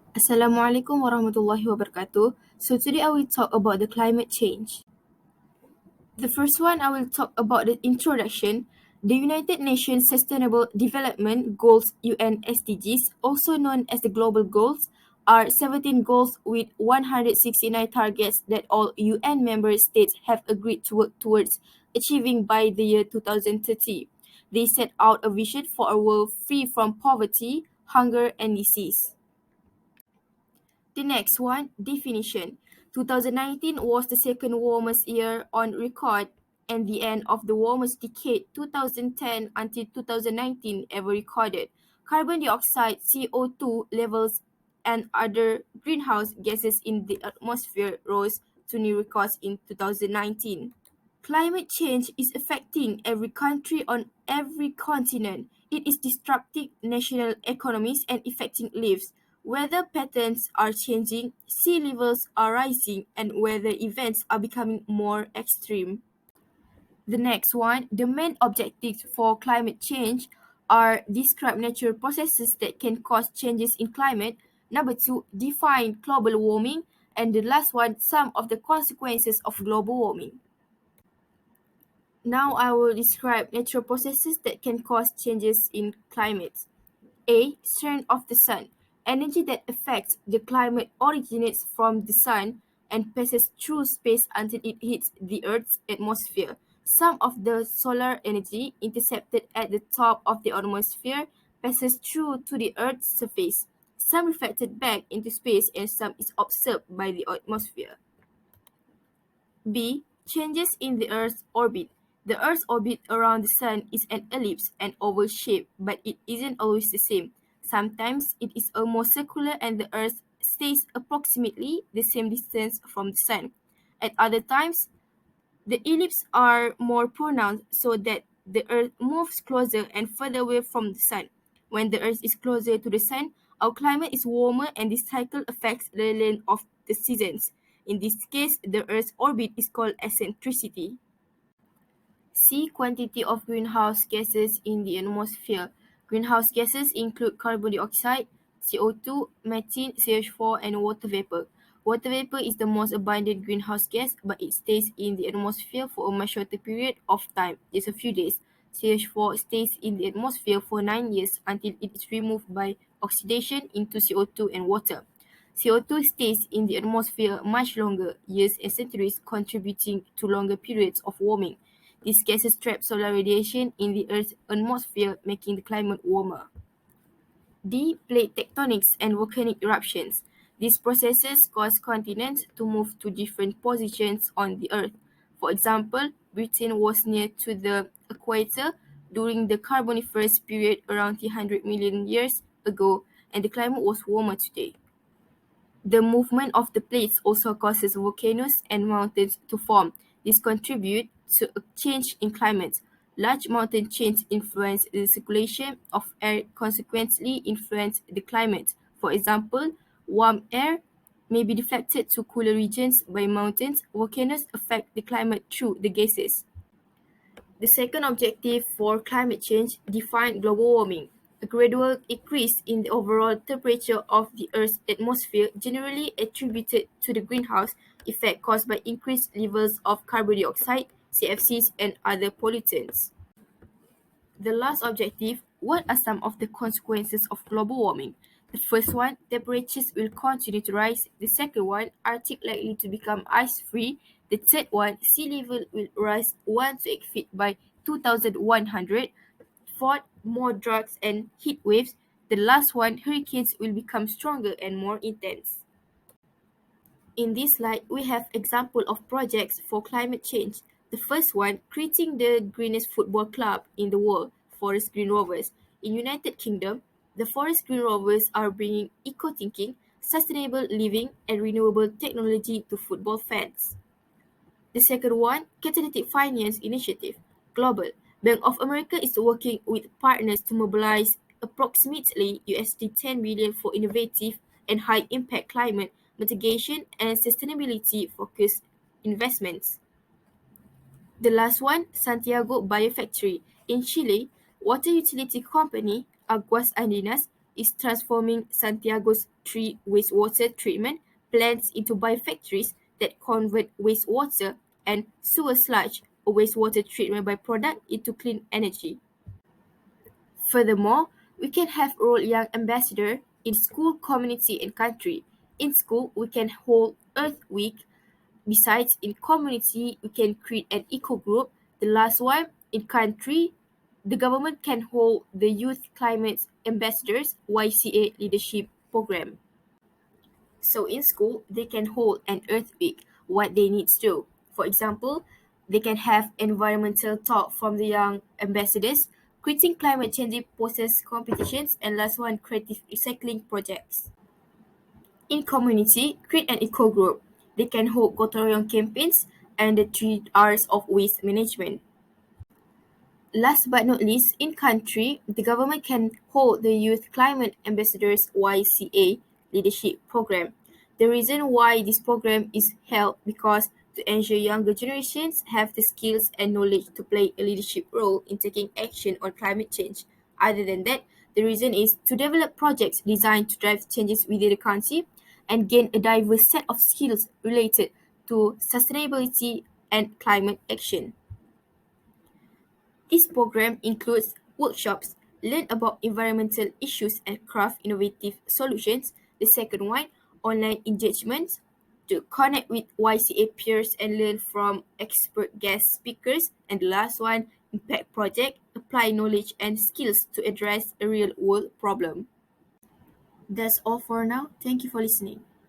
Assalamualaikum warahmatullahi wabarakatuh. So today I will talk about the climate change. The first one I will talk about the introduction. The United Nations Sustainable Development Goals UN SDGs, also known as the Global Goals, are 17 goals with 169 targets that all UN member states have agreed to work towards achieving by the year 2030. They set out a vision for a world free from poverty, hunger, and disease. The next one, definition. 2019 was the second warmest year on record and the end of the warmest decade 2010 until 2019 ever recorded. Carbon dioxide, CO2 levels and other greenhouse gases in the atmosphere rose to new records in 2019. Climate change is affecting every country on every continent. It is disrupting national economies and affecting lives. Weather patterns are changing, sea levels are rising, and weather events are becoming more extreme. The next one, the main objectives for climate change are describe natural processes that can cause changes in climate. Number two, define global warming. And the last one, some of the consequences of global warming. Now I will describe natural processes that can cause changes in climate. A. Strength of the sun. Energy that affects the climate originates from the sun and passes through space until it hits the Earth's atmosphere. Some of the solar energy intercepted at the top of the atmosphere passes through to the Earth's surface. Some reflected back into space and some is observed by the atmosphere. B. Changes in the Earth's orbit. The Earth's orbit around the Sun is an ellipse, an oval shape, but it isn't always the same. Sometimes it is almost circular and the Earth stays approximately the same distance from the Sun. At other times, the ellipses are more pronounced so that the Earth moves closer and further away from the Sun. When the Earth is closer to the Sun, our climate is warmer and this cycle affects the length of the seasons. In this case, the Earth's orbit is called eccentricity. See quantity of greenhouse gases in the atmosphere. Greenhouse gases include carbon dioxide, CO2, methane, CH4, and water vapor. Water vapor is the most abundant greenhouse gas, but it stays in the atmosphere for a much shorter period of time, just a few days. CH4 stays in the atmosphere for 9 years until it is removed by oxidation into CO2 and water. CO2 stays in the atmosphere much longer, years and centuries, contributing to longer periods of warming. These gases trap solar radiation in the Earth's atmosphere, making the climate warmer. D. Plate tectonics and volcanic eruptions. These processes cause continents to move to different positions on the Earth. For example, Britain was near to the equator during the Carboniferous period around 300 million years ago, and the climate was warmer today. The movement of the plates also causes volcanoes and mountains to form. This contributes to a change in climate. Large mountain chains influence the circulation of air, consequently influence the climate. For example, warm air may be deflected to cooler regions by mountains. Volcanoes affect the climate through the gases. The second objective for climate change define global warming, a gradual increase in the overall temperature of the Earth's atmosphere generally attributed to the greenhouse effect caused by increased levels of carbon dioxide, CFCs, and other pollutants. The last objective, what are some of the consequences of global warming? The first one, temperatures will continue to rise. The second one, Arctic likely to become ice-free. The third one, sea level will rise 1 to 8 feet by 2100. Fourth, more droughts and heat waves. The last one, hurricanes will become stronger and more intense. In this slide, we have example of projects for climate change. The first one, creating the greenest football club in the world, Forest Green Rovers. In United Kingdom, the Forest Green Rovers are bringing eco-thinking, sustainable living, and renewable technology to football fans. The second one, Catalytic Finance Initiative, Global. Bank of America is working with partners to mobilize approximately USD 10 billion for innovative and high-impact climate mitigation and sustainability-focused investments. The last one, Santiago Biofactory. In Chile, water utility company Aguas Andinas is transforming Santiago's 3 wastewater treatment plants into biofactories that convert wastewater and sewer sludge, a wastewater treatment byproduct, into clean energy. Furthermore, we can have role young ambassador in school, community, and country. In school, we can hold Earth Week. Besides, in community, we can create an eco group. The last one, in country, the government can hold the Youth Climate Ambassadors YCA leadership program. So in school, they can hold an Earth Week, what they need to do. For example, they can have environmental talk from the young ambassadors, creating climate change process competitions, and last one, creative recycling projects. In community, create an eco group. They can hold gotong campaigns and the 3 Rs of waste management. Last but not least, in country, the government can hold the Youth Climate Ambassadors YCA leadership program. The reason why this program is held because to ensure younger generations have the skills and knowledge to play a leadership role in taking action on climate change. Other than that, the reason is to develop projects designed to drive changes within the country and gain a diverse set of skills related to sustainability and climate action. This program includes workshops, learn about environmental issues and craft innovative solutions. The second one, online engagements, to connect with YCA peers and learn from expert guest speakers. And the last one, impact project, apply knowledge and skills to address a real world problem. That's all for now. Thank you for listening.